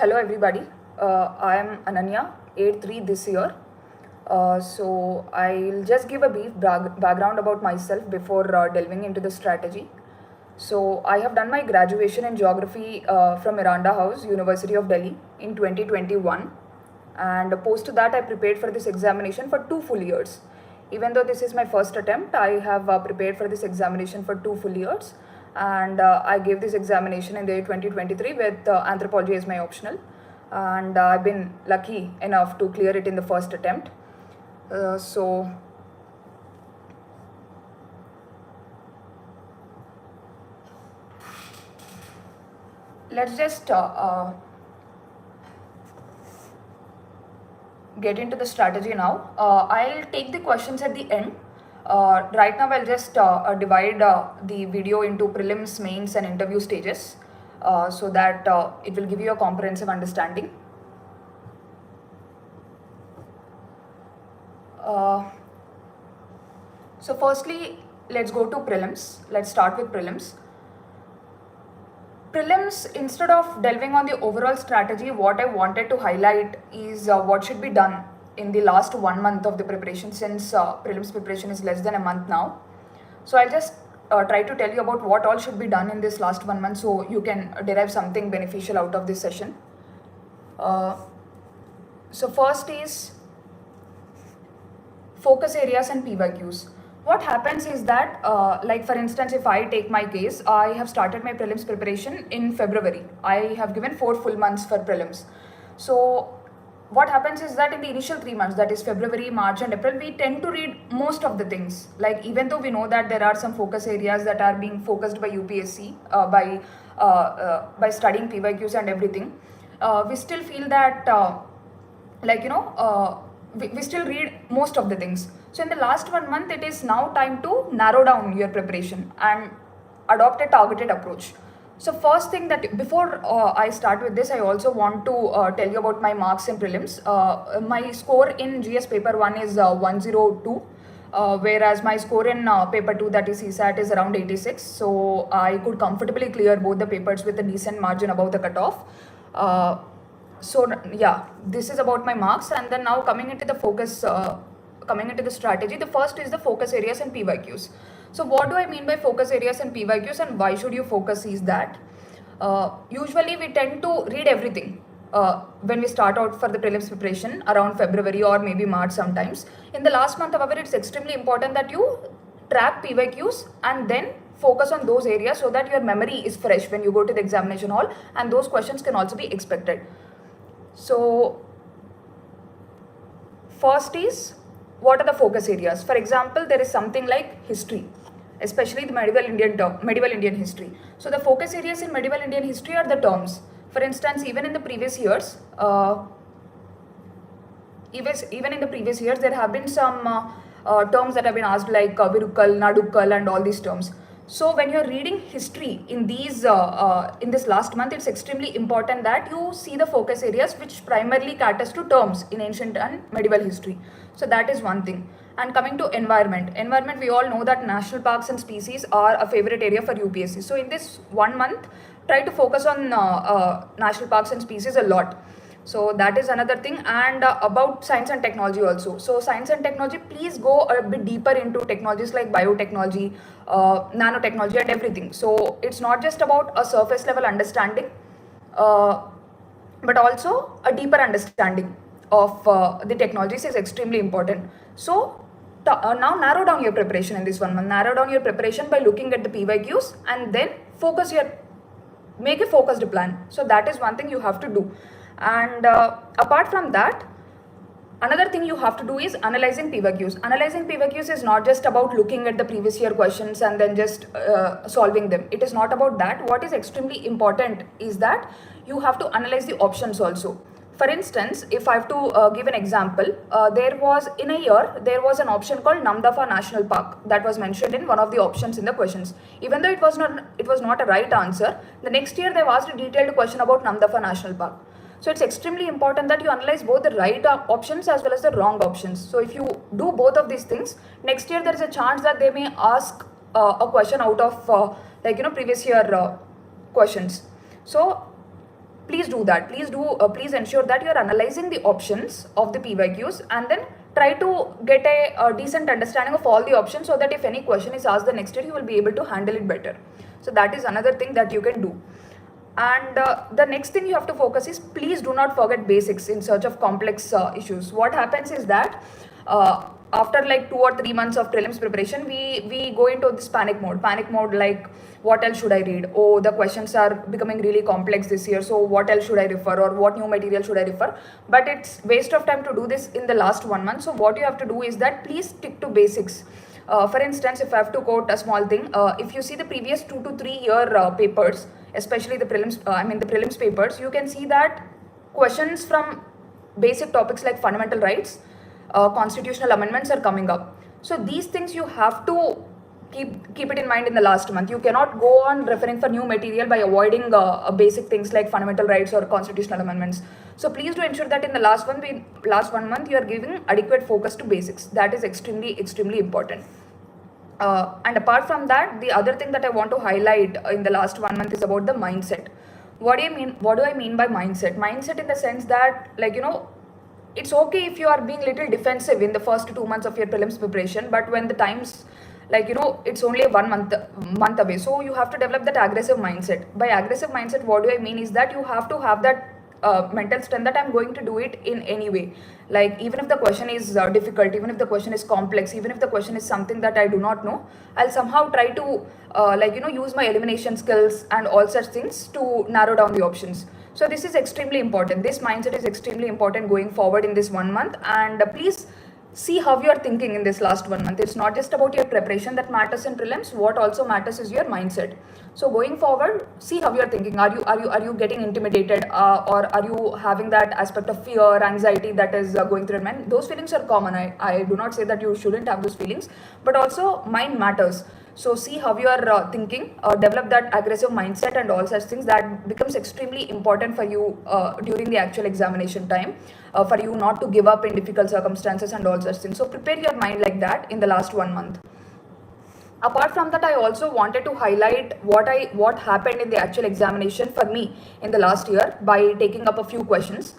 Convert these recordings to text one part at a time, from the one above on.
Hello everybody, I am Ananya, 8-3 this year. So I'll just give a brief background about myself before delving into the strategy. So I have done my graduation in geography from Miranda House, University of Delhi in 2021, and post to that I prepared for this examination for 2 full years. Even though this is my first attempt, I have prepared for this examination for 2 full years, and I gave this examination in the year 2023 with anthropology as my optional, and I've been lucky enough to clear it in the first attempt. So let's just get into the strategy now. I'll take the questions at the end. Right now I'll just divide the video into prelims, mains and interview stages so that it will give you a comprehensive understanding. So firstly, let's go to prelims. Let's start with prelims. Prelims, instead of delving on the overall strategy, what I wanted to highlight is what should be done in the last 1 month of the preparation, since prelims preparation is less than a month now. So I'll just try to tell you about what all should be done in this last 1 month so you can derive something beneficial out of this session. So first is focus areas and PYQs. What happens is that, like for instance, if I take my case, I have started my prelims preparation in February. I have given 4 full months for prelims. So what happens is that in the initial 3 months, that is February, March and April, we tend to read most of the things. Like, even though we know that there are some focus areas that are being focused by UPSC by studying PYQs and everything, we still feel that we still read most of the things. So in the last 1 month, it is now time to narrow down your preparation and adopt a targeted approach. So first thing that before I start with this, I also want to tell you about my marks in prelims. My score in GS paper 1 is 102, whereas my score in paper 2, that is CSAT, is around 86. So I could comfortably clear both the papers with a decent margin above the cutoff. So yeah, this is about my marks. And then now coming into the focus, coming into the strategy, the first is the focus areas and PYQs. So what do I mean by focus areas and PYQs, and why should you focus is that usually we tend to read everything when we start out for the prelims preparation around February or maybe March sometimes. In the last month, however, it's extremely important that you track PYQs and then focus on those areas so that your memory is fresh when you go to the examination hall, and those questions can also be expected. So first is, what are the focus areas? For example, there is something like history, especially the medieval Indian history. So the focus areas in medieval Indian history are the terms. For instance, even in the previous years, there have been some terms that have been asked, like Virukal, Nadukal and all these terms. So when you're reading history in these in this last month, it's extremely important that you see the focus areas which primarily caters to terms in ancient and medieval history. So that is one thing. And coming to environment, we all know that national parks and species are a favorite area for UPSC. So in this 1 month, try to focus on national parks and species a lot. So that is another thing. And about science and technology also. So science and technology, please go a bit deeper into technologies like biotechnology, nanotechnology and everything. So it's not just about a surface level understanding, but also a deeper understanding of the technologies is extremely important. So now narrow down your preparation in this 1 month. Narrow down your preparation by looking at the PYQs and then make a focused plan. So that is one thing you have to do. And apart from that, another thing you have to do is analyzing PYQs. Analyzing PYQs is not just about looking at the previous year questions and then just solving them. It is not about that. What is extremely important is that you have to analyze the options also. For instance, if I have to give an example, there was an option called Namdapha National Park that was mentioned in one of the options in the questions. Even though it was not a right answer, the next year they've asked a detailed question about Namdapha National Park. So it's extremely important that you analyze both the right options as well as the wrong options. So if you do both of these things, next year there is a chance that they may ask a question out of previous year questions. So please do that. Please ensure that you're analyzing the options of the PYQs and then try to get a decent understanding of all the options, so that if any question is asked the next year, you will be able to handle it better. So that is another thing that you can do. And the next thing you have to focus is, please do not forget basics in search of complex issues. What happens is that after like 2 or 3 months of prelims preparation, we go into this panic mode, like what else should I read? Oh, the questions are becoming really complex this year, so what else should I refer, or what new material should I refer? But it's waste of time to do this in the last 1 month. So what you have to do is that please stick to basics. For instance, if I have to quote a small thing, if you see the previous 2 to 3 year papers, especially the prelims papers, you can see that questions from basic topics like fundamental rights, constitutional amendments are coming up. So these things you have to keep it in mind in the last month. You cannot go on referring for new material by avoiding basic things like fundamental rights or constitutional amendments. So please do ensure that in the last 1 month you are giving adequate focus to basics. That is extremely important. And apart from that, the other thing that I want to highlight in the last 1 month is about the mindset. What do I mean by mindset? Mindset in the sense that, like, it's okay if you are being little defensive in the first 2 months of your prelims preparation, but when the times, like, it's only 1 month away, so you have to develop that aggressive mindset. By aggressive mindset, what do I mean is that you have to have that mental strength that I'm going to do it in any way. Like, even if the question is difficult, even if the question is complex, even if the question is something that I do not know, I'll somehow try to use my elimination skills and all such things to narrow down the options. So this is extremely important. This mindset is extremely important going forward in this 1 month. And please see how you are thinking in this last 1 month. It's not just about your preparation that matters in prelims. What also matters is your mindset. So going forward, see how you are thinking. Are you getting intimidated, or are you having that aspect of fear, anxiety that is going through your mind? Those feelings are common. I do not say that you shouldn't have those feelings, but also mind matters. So see how you are thinking, develop that aggressive mindset and all such things. That becomes extremely important for you during the actual examination time, for you not to give up in difficult circumstances and all such things. So prepare your mind like that in the last 1 month. Apart from that, I also wanted to highlight what happened in the actual examination for me in the last year by taking up a few questions.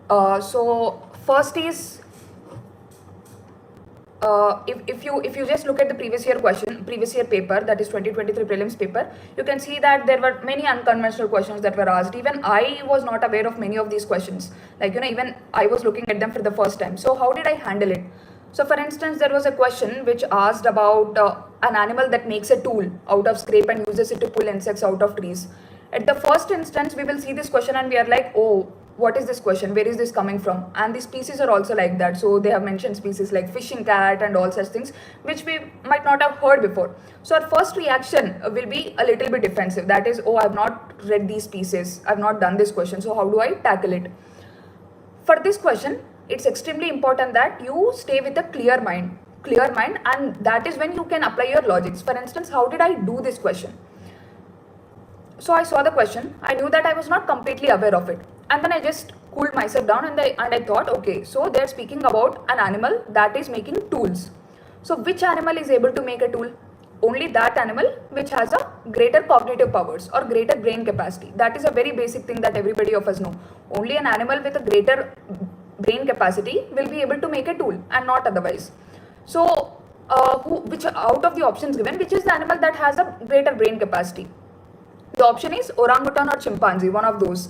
So first is, if you just look at the previous year paper, that is 2023 prelims paper, you can see that there were many unconventional questions that were asked. Even I was not aware of many of these questions. Like, even I was looking at them for the first time. So how did I handle it? So for instance, there was a question which asked about an animal that makes a tool out of scrape and uses it to pull insects out of trees. At the first instance, we will see this question and we are like, oh, what is this question? Where is this coming from? And the species are also like that. So they have mentioned species like fishing cat and all such things, which we might not have heard before. So our first reaction will be a little bit defensive. That is, oh, I've not read these species. I've not done this question. So how do I tackle it? For this question, it's extremely important that you stay with a clear mind, and that is when you can apply your logics. For instance, how did I do this question? So I saw the question, I knew that I was not completely aware of it, and then I just cooled myself down and I thought, okay, so they're speaking about an animal that is making tools. So which animal is able to make a tool? Only that animal which has a greater cognitive powers or greater brain capacity. That is a very basic thing that everybody of us know. Only an animal with a greater brain capacity will be able to make a tool, and not otherwise. So which out of the options given, which is the animal that has a greater brain capacity? The option is orangutan or chimpanzee. One of those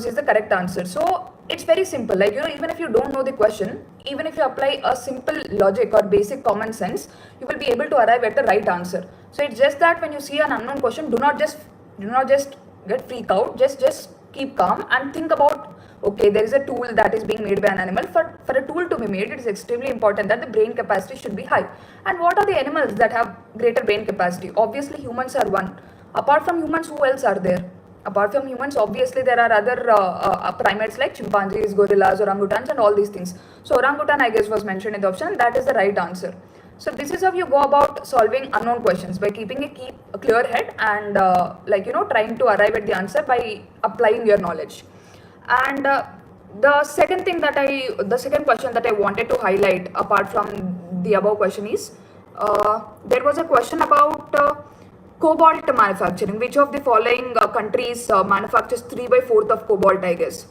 is the correct answer. So it's very simple. Like, even if you don't know the question, even if you apply a simple logic or basic common sense, you will be able to arrive at the right answer. So it's just that when you see an unknown question, do not just get freaked out. Just keep calm and think about, okay, there is a tool that is being made by an animal. For a tool to be made, it is extremely important that the brain capacity should be high. And what are the animals that have greater brain capacity? Obviously, humans are one. Apart from humans, who else are there? Apart from humans, obviously there are other primates like chimpanzees, gorillas, orangutans, and all these things. So orangutan, I guess, was mentioned in the option. That is the right answer. So this is how you go about solving unknown questions, by keeping a clear head and trying to arrive at the answer by applying your knowledge. And the second question that I wanted to highlight apart from the above question is, there was a question about Cobalt manufacturing. Which of the following countries manufactures 3/4 of cobalt, I guess.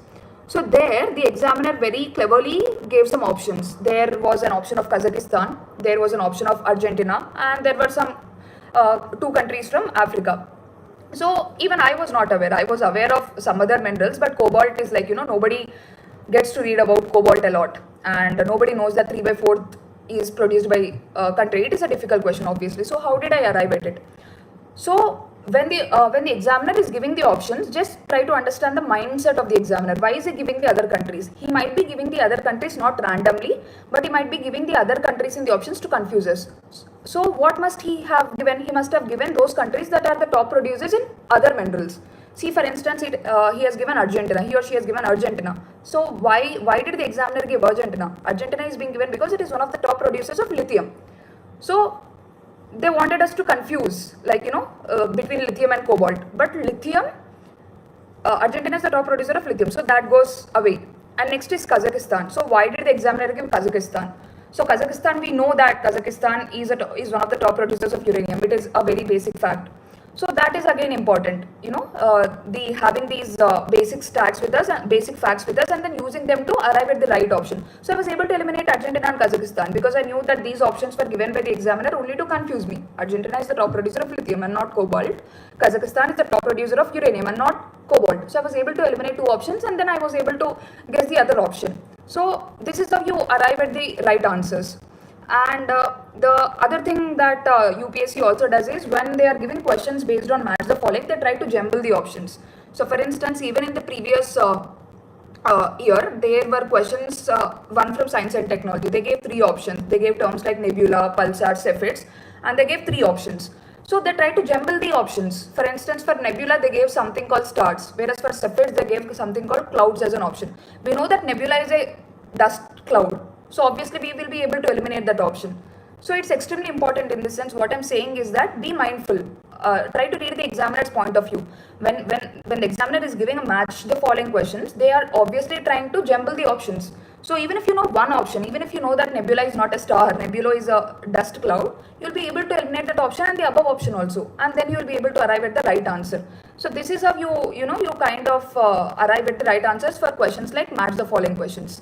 So there, the examiner very cleverly gave some options. There was an option of Kazakhstan, there was an option of Argentina, and there were some two countries from Africa. So even I was not aware. I was aware of some other minerals, but cobalt is like, nobody gets to read about cobalt a lot, and nobody knows that 3/4 is produced by country. It is a difficult question, obviously. So how did I arrive at it? So when the examiner is giving the options, just try to understand the mindset of the examiner. Why is he giving the other countries? He might be giving the other countries not randomly, but he might be giving the other countries in the options to confuse us. So what must he have given? He must have given those countries that are the top producers in other minerals. See, for instance, he has given Argentina. He or she has given Argentina. So why did the examiner give Argentina? Argentina is being given because it is one of the top producers of lithium. So they wanted us to confuse, like, between lithium and cobalt. But lithium, Argentina is the top producer of lithium, so that goes away. And next is Kazakhstan. So why did the examiner give Kazakhstan? So Kazakhstan, we know that Kazakhstan is one of the top producers of uranium. It is a very basic fact. So that is again important, having these basic stats with us and basic facts with us, and then using them to arrive at the right option. So I was able to eliminate Argentina and Kazakhstan because I knew that these options were given by the examiner only to confuse me. Argentina is the top producer of lithium and not cobalt. Kazakhstan is the top producer of uranium and not cobalt. So I was able to eliminate two options, and then I was able to guess the other option. So this is how you arrive at the right answers. And the other thing that UPSC also does is, when they are giving questions based on match the following, they try to jumble the options. So for instance, even in the previous year, there were questions, one from science and technology. They gave three options. They gave terms like nebula, pulsars, cepheids, and they gave three options. So they try to jumble the options. For instance, for nebula, they gave something called stars, whereas for cepheids, they gave something called clouds as an option. We know that nebula is a dust cloud. So obviously we will be able to eliminate that option. So it's extremely important in this sense. What I'm saying is that be mindful. Try to read the examiner's point of view. When the examiner is giving a match the following questions, they are obviously trying to jumble the options. So even if you know one option, even if you know that nebula is not a star, nebula is a dust cloud, you'll be able to eliminate that option and the above option also, and then you'll be able to arrive at the right answer. So this is how you kind of arrive at the right answers for questions like match the following questions.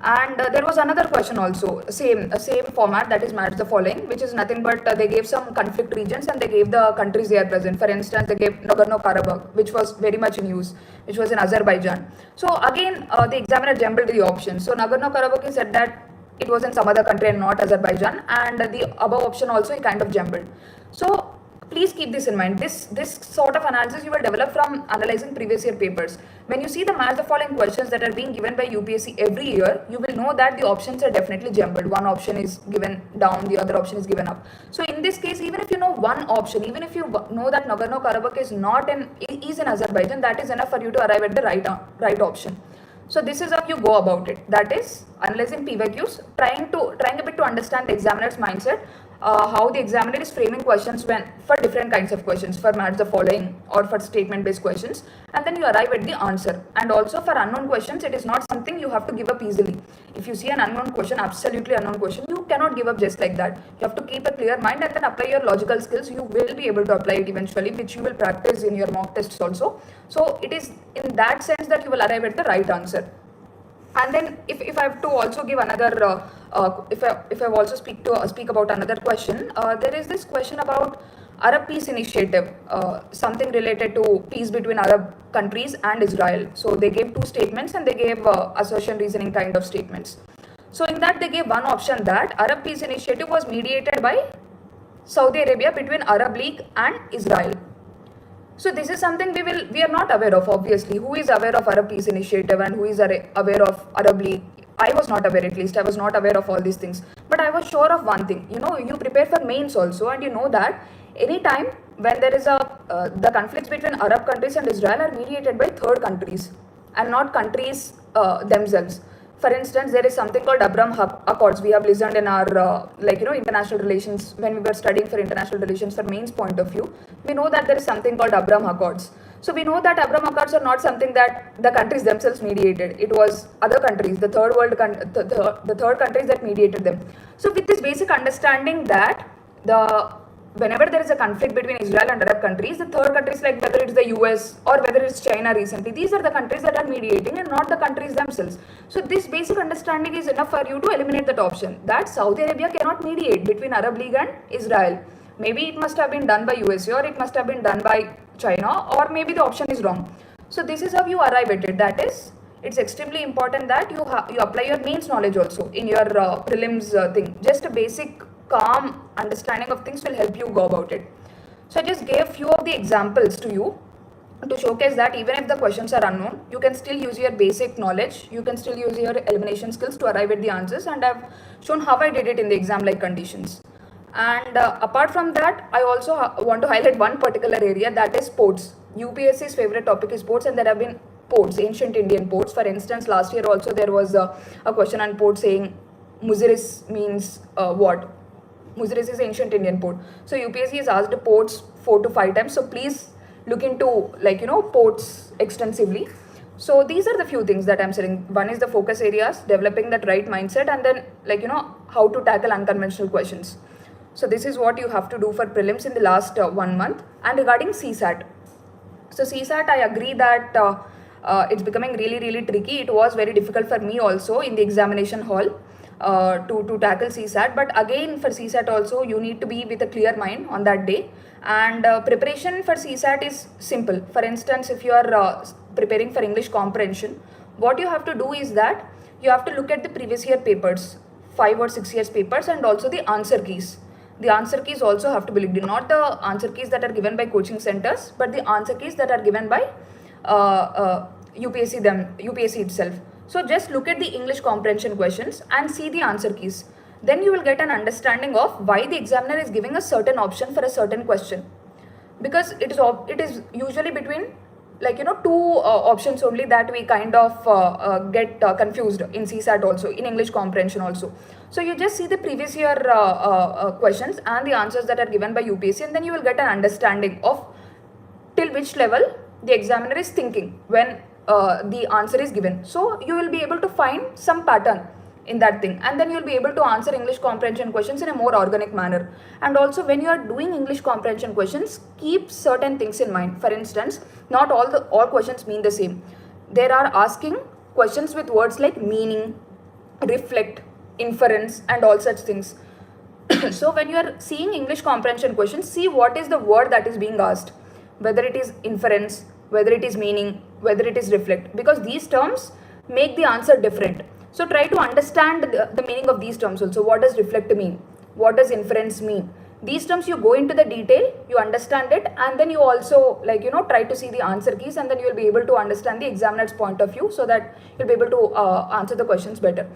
And there was another question also, same format, that is match the following, which is nothing but they gave some conflict regions and they gave the countries they are present. For instance, they gave Nagorno-Karabakh, which was very much in use, which was in Azerbaijan. So again, the examiner jumbled the options. So Nagorno-Karabakh, he said that it was in some other country and not Azerbaijan, and the above option also he kind of jumbled. So please keep this in mind. This sort of analysis you will develop from analyzing previous year papers. When you see the match the following questions that are being given by UPSC every year, you will know that the options are definitely jumbled. One option is given down, the other option is given up. So in this case, even if you know one option, even if you know that Nagorno-Karabakh is in Azerbaijan, that is enough for you to arrive at the right option. So this is how you go about it. That is analyzing PYQs, trying a bit to understand the examiner's mindset, how the examiner is framing questions for different kinds of questions, for match the following or for statement based questions, and then you arrive at the answer. And also for unknown questions, it is not something you have to give up easily. If you see an unknown question, absolutely unknown question, you cannot give up just like that. You have to keep a clear mind and then apply your logical skills. You will be able to apply it eventually, which you will practice in your mock tests also. So it is in that sense that you will arrive at the right answer. And then if I have to also give another, if I also speak about another question, there is this question about Arab Peace Initiative, something related to peace between Arab countries and Israel. So they gave two statements and they gave assertion reasoning kind of statements. So in that they gave one option that Arab Peace Initiative was mediated by Saudi Arabia between Arab League and Israel. So this is something we are not aware of, obviously. Who is aware of Arab Peace Initiative and who is aware of Arab League? I was not aware, at least. I was not aware of all these things. But I was sure of one thing. You prepare for mains also, and you know that anytime when there is the conflicts between Arab countries and Israel are mediated by third countries and not countries themselves. For instance, there is something called Abraham Accords. We have listened in our international relations, when we were studying for international relations for mains point of view. We know that there is something called Abraham Accords. So we know that Abraham Accords are not something that the countries themselves mediated. It was other countries, the third world, the third countries that mediated them. So with this basic understanding that whenever there is a conflict between Israel and Arab countries, the third countries like whether it's the US or whether it's China recently, these are the countries that are mediating and not the countries themselves. So this basic understanding is enough for you to eliminate that option that Saudi Arabia cannot mediate between Arab League and Israel. Maybe it must have been done by USA or it must have been done by China, or maybe the option is wrong. So this is how you arrive at it. That is, it's extremely important that you apply your mains knowledge also in your prelims thing. Just a basic calm understanding of things will help you go about it. So I just gave few of the examples to you to showcase that even if the questions are unknown, you can still use your basic knowledge, you can still use your elimination skills to arrive at the answers, and I've shown how I did it in the exam like conditions. And apart from that, I also want to highlight one particular area, that is sports. UPSC's favorite topic is sports, and there have been ports, ancient Indian ports. For instance, last year also there was a question on port saying Muziris means what? Muziris is ancient Indian port. So UPSC has asked ports 4 to 5 times. So please look into ports extensively. So these are the few things that I'm saying. One is the focus areas, developing that right mindset, and then how to tackle unconventional questions. So this is what you have to do for prelims in the last 1 month. And regarding CSAT, so CSAT, I agree that it's becoming really, really tricky. It was very difficult for me also in the examination hall to tackle CSAT. But again, for CSAT also, you need to be with a clear mind on that day. And preparation for CSAT is simple. For instance, if you are preparing for English comprehension, what you have to do is that you have to look at the previous year papers, 5 or 6 years papers, and also the answer keys. The answer keys also have to be looked in, not the answer keys that are given by coaching centers, but the answer keys that are given by UPSC itself. So just look at the English comprehension questions and see the answer keys. Then you will get an understanding of why the examiner is giving a certain option for a certain question. Because it is usually between two options only that we kind of get confused in CSAT also, in English comprehension also. So you just see the previous year questions and the answers that are given by UPSC, and then you will get an understanding of till which level the examiner is thinking when the answer is given. So you will be able to find some pattern in that thing, and then you'll be able to answer English comprehension questions in a more organic manner. And also, when you are doing English comprehension questions, keep certain things in mind. For instance, not all questions mean the same. There are asking questions with words like meaning, reflect, inference, and all such things. So when you are seeing English comprehension questions, see what is the word that is being asked, whether it is inference, whether it is meaning, whether it is reflect, because these terms make the answer different. So try to understand the meaning of these terms also. What does reflect mean? What does inference mean? These terms, you go into the detail, you understand it, and then you also try to see the answer keys, and then you will be able to understand the examiner's point of view, so that you'll be able to answer the questions better.